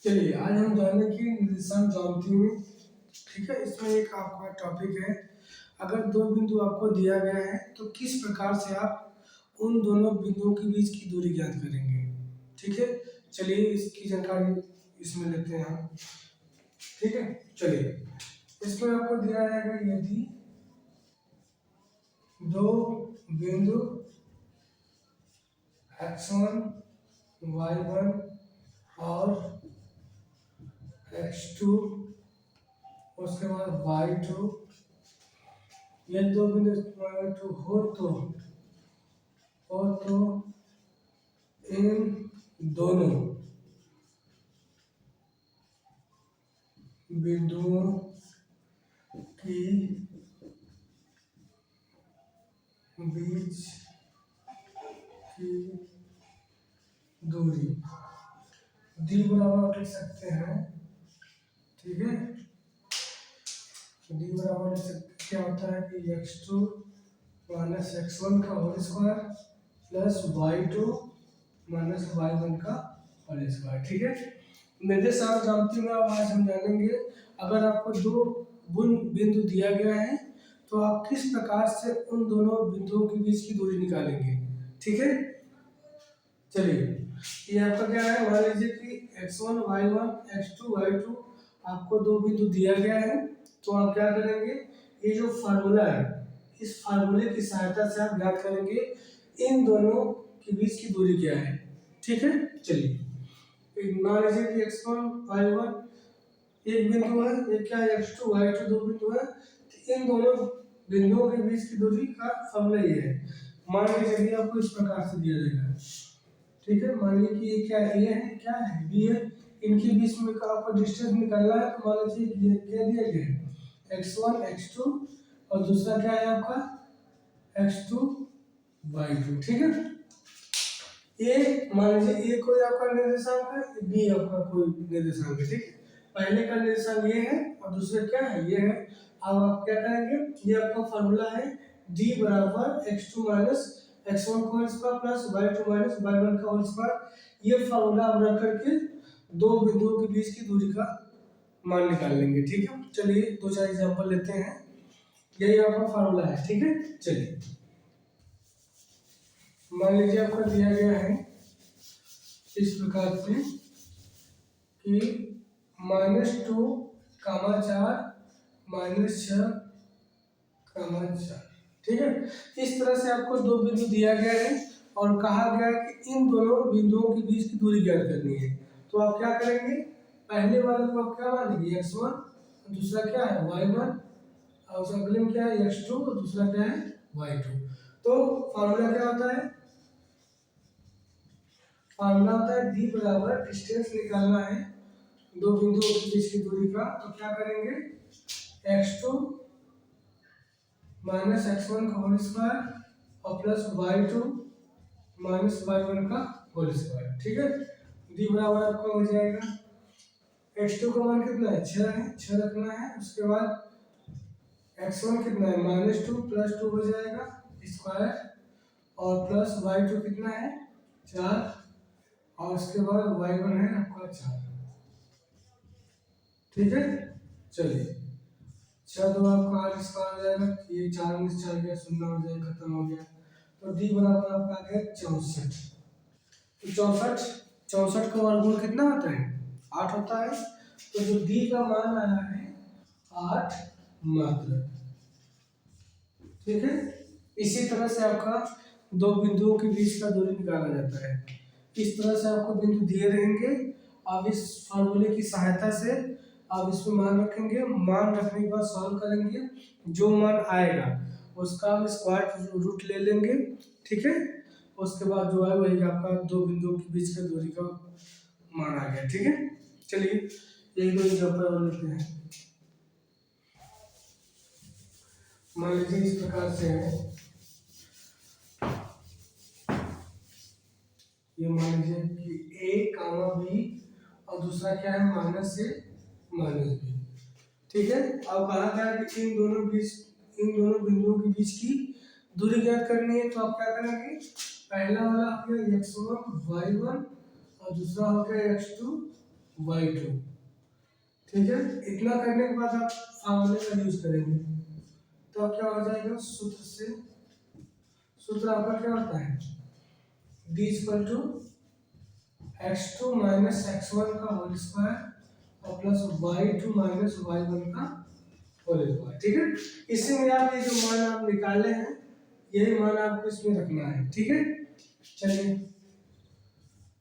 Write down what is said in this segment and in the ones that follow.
चलिए आज हम जानेंगे कि निर्देशांक ज्यामिति में। ठीक है, इसमें एक आपका टॉपिक है। अगर दो बिंदु आपको दिया गया है तो किस प्रकार से आप उन दोनों बिंदुओं के बीच की दूरी ज्ञात करेंगे। ठीक है, चलिए इसकी जानकारी इसमें लेते हैं हम। ठीक है, चलिए इसमें आपको दिया जाएगा यदि दो बिंदु x1 y1 और x2 उसके बाद y2, ये दो बिंदु हो तो इन दोनों बिंदुओं की बीच की दूरी डी बराबर लिख सकते हैं। ठीक है, डी बराबर लिख सकते क्या होता है कि x2 माइनस x1 का whole square plus y2 minus y1 का होल स्क्वायर। ठीक है, निर्देशांक ज्यामिति में अब आज हम जानेंगे अगर आपको दो बिंदु दिया गया है तो आप किस प्रकार से उन दोनों बिंदुओं के बीच की दूरी निकालेंगे। ठीक है, चलिए ये आपका क्या है, मान लीजिए कि x1 y1 x2 y2 आपको दो बिंदु दिया गया है तो आप क्या करेंगे, ये जो फार्मूला है इस फार्मूले की सहायता से आप ज्ञात करेंगे इन दोनों के बीच की दूरी क्या है। ठीक है, चलिए मान लीजिए कि x1 y1 एक बिंदु है, एक क्या है x2 y2 दो बिंदु है, तो इन दोनों बिंदुओं के बीच की दूरी का फॉर्मूला ये है। मान लीजिए चलिए आपको इस प्रकार से दिया जाएगा। ठीक है, मान लीजिए कि ये क्या है, ए है, क्या है बी है, इनके बीच में का आपको डिस्टेंस निकालना है तो मान लीजिए ये क्या दिया गया है x1 x2 और दूसरा क्या है आपका x2 y2। ठीक है, ए मान लीजिए ए कोई आपका निर्देशांक है, बी आपका कोई निर्देशांक है। ठीक है, पहले का निर्देशांक ये है और दूसरा क्या है ये है। अब आप क्या करेंगे, ये आपका फॉर्मूला है d बराबर x2 माइनस x1 का whole square plus y2 minus y1 का होल स्क्वायर। ये फॉर्मूला आप रख करके दो बिंदुओं के बीच की दूरी का मान निकाल लेंगे। ठीक है, चलिए दो चार एग्जांपल लेते हैं। यही आपका फॉर्मूला है। ठीक है, चलिए मान लीजिए आपको दिया गया है इस प्रकार से कि -2, 4 -6, 4। ठीक है, इस तरह से आपको दो बिंदु दिया गया है और कहा गया है कि इन दोनों बिंदुओं के बीच की दूरी ज्ञात करनी है। तो आप क्या करेंगे, पहले वाले को आप क्या मानेंगे x1, दूसरा क्या है y1 और उस अगले में क्या है x2 और दूसरा क्या है y2। तो फॉर्मूला क्या होता है, फॉर्मूला होता है d बराबर डिस्टेंस निकालना है दो बिंदुओं के बीच की दूरी का। तो क्या करेंगे, x2 माइनस x1 का होल स्क्वायर और प्लस y2 माइनस y1 का होल स्क्वायर। ठीक है, d बराबर आपका हो जाएगा x2 का मान कितना है 6 है, 6 रखना है। उसके बाद x1 कितना है -2 प्लस 2 हो जाएगा स्क्वायर और प्लस y2 कितना है 4 और उसके बाद y1 है आपका 4। ठीक है, चलिए 6 दो आपका 8 स्क्वायर हो जाएगा, ये 4 में से 4 गया 0 हो जाएगा, खत्म हो गया। तो d बराबर आपका आ गया 64। तो 64 का वर्गमूल कितना होता है 8 होता है। तो जो d का मान आया है 8 मात्र। ठीक है, इसी तरह से आपका दो बिंदुओं के बीच का दूरी निकाला जाता है। इस तरह से आपको बिंदु दिए रहेंगे, आप इस फॉर्मूले की सहायता से आप इसमें मान रखेंगे, मान रखने के बाद सॉल्व करेंगे, जो मान आएगा उसका हम स्क्वायर रूट ले लेंगे। ठीक है, उसके बाद जो है वही आपका दो बिंदुओं के बीच का दूरी का मान आ गया। ठीक है, चलिए एक दो एग्जांपल और लेते हैं। मान लीजिए इस प्रकार से है, ये मान लीजिए कि a कामा b और दूसरा क्या है -a -b। ठीक है, अब कहा गया है कि इन दोनों बिंदुओं के बीच की दूरी ज्ञात करनी है। तो आप क्या करेंगे, पहला वाला हो गया x1 y1 और दूसरा हो गया x2 y2। ठीक है, इतना करने के बाद आप फार्मूले का यूज करेंगे तो अब क्या हो जाएगा, सूत्र आपका क्या होता है, d equal to x2 minus x1 का होल स्क्वायर और प्लस y2 माइनस y1 का होल स्क्वायर। ठीक है, इसी में आप ये जो मान आप निकाले हैं यही मान आपको इसमें रखना है। ठीक है, चलिए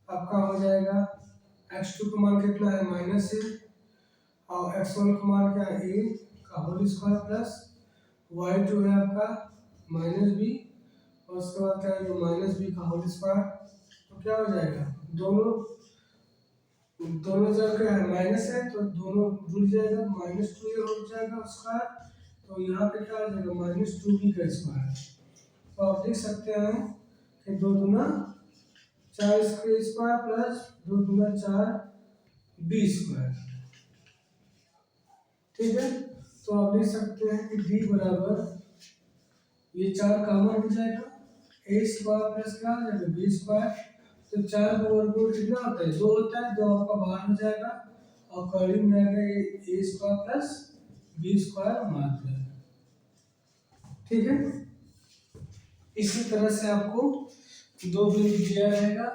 आपका हो जाएगा x2 का मान कितना है -a और x1 का मान क्या है a का होल स्क्वायर प्लस y2 है आपका -b और उसके बाद क्या है -b का होल स्क्वायर। तो क्या हो जाएगा, दोनों जगह क्या है माइनस है तो दोनों जुड़ जाएगा, -2 ये हो जाएगा स्क्वायर, तो यहाँ पे क्या हो जाएगा -2b का स्क्वायर। तो आप देख सकते हैं कि 2 दूना 4 इसके स्क्वायर प्लस 2 दूना 4 b स्क्वायर। ठीक है, तो आप देख सकते हैं कि d बराबर ये 4 कॉमन हो जाएगा, a स्क्वायर प्लस क्या हो जाएगा b स्क्वायर। तो 4 का वर्गमूल कितना होता है 2 होता है, 2 आपका बाहर हो जाएगा और कर्ली में आएगा ये a square plus b square मात्र। ठीक है, इसी तरह से आपको 2 बिंदु दिया रहेगा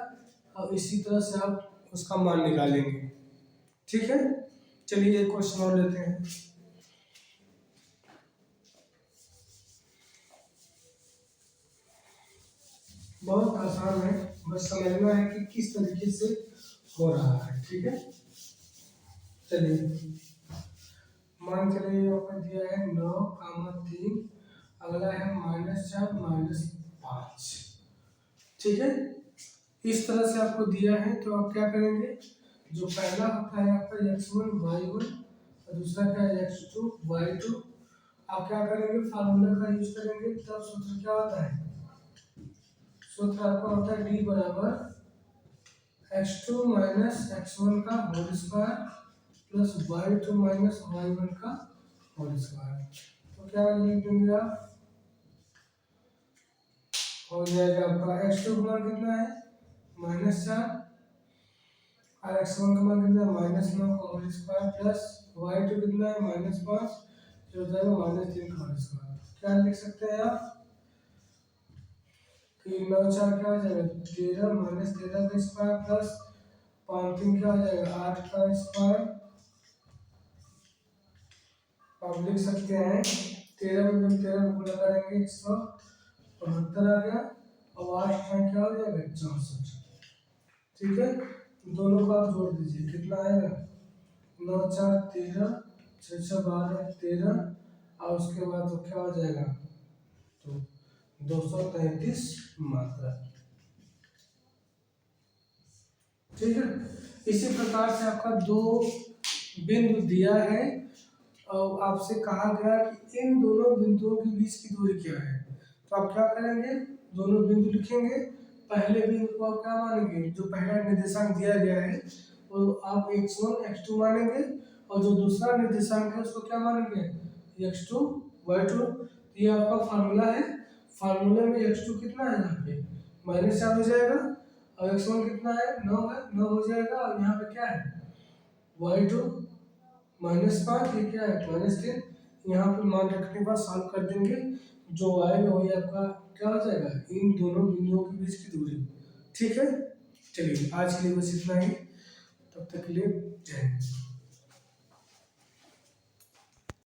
और इसी तरह से आप उसका मान निकालेंगे। ठीक है, चलिए एक क्वेश्चन और लेते हैं। बहुत आसान है, बस समझना है कि किस तरीके से हो रहा है। ठीक है, चलिए मान चलिए आपको दिया है 9, 3, अगला है -4 -5। ठीक है, इस तरह से आपको दिया है तो आप क्या करेंगे, जो पहला होता है आपका x1 y1 और दूसरा क्या है x2 y2। आप क्या करेंगे, फार्मूला का यूज करेंगे, तब सूत्र क्या होता है, सूत्र आपका होता है d बराबर x2 माइनस x1 का whole square plus y2 minus y1 का होल स्क्वायर। तो क्या लिख देंगे आप, हो जाएगा आपका x2 का मान कितना है -4 और x1 का मान कितना है -9 का होल स्क्वायर प्लस y2 कितना है -5 जो हो जाएगा -3 का होल स्क्वायर। क्या लिख सकते हैं आप कि 9 4 क्या हो जाएगा 13 -13 का स्क्वायर प्लस 5 3 क्या हो जाएगा 8 का स्क्वायर। आप लिख सकते हैं 13 में जब 13 को गुणा करेंगे 172 आ गया और 8 में क्या हो जाएगा 64। ठीक है, दोनों को आप जोड़ दीजिए कितना आएगा 9 4 13 6 6 12 13 और उसके बाद तो क्या हो जाएगा तो 233 मात्रा। ठीक है, इसी प्रकार से आपका 2 बिंदु दिया है और आपसे कहा गया कि इन दोनों बिंदुओं के बीच की दूरी क्या है। तो आप क्या करेंगे, दोनों बिंदु लिखेंगे, पहले बिंदु को आप क्या मानेंगे, जो पहला निर्देशांक दिया गया है वो आप x1 x2 मानेंगे और जो दूसरा निर्देशांक है उसको क्या मानेंगे x2 y2। ये आपका फार्मूला है, फार्मूले में x2 कितना है यहाँ पे -4 हो जाएगा और x1 कितना है 9 है 9 हो जाएगा और यहाँ पे क्या है y2 -5 ये क्या है -3। यहाँ पे मान रखने के बाद सॉल्व कर देंगे, जो आएगा वही आपका क्या हो जाएगा इन दोनों बिंदुओं के बीच की दूरी। ठीक है, चलिए आज के लिए बस इतना ही, तब तक के लिए जय हिंद।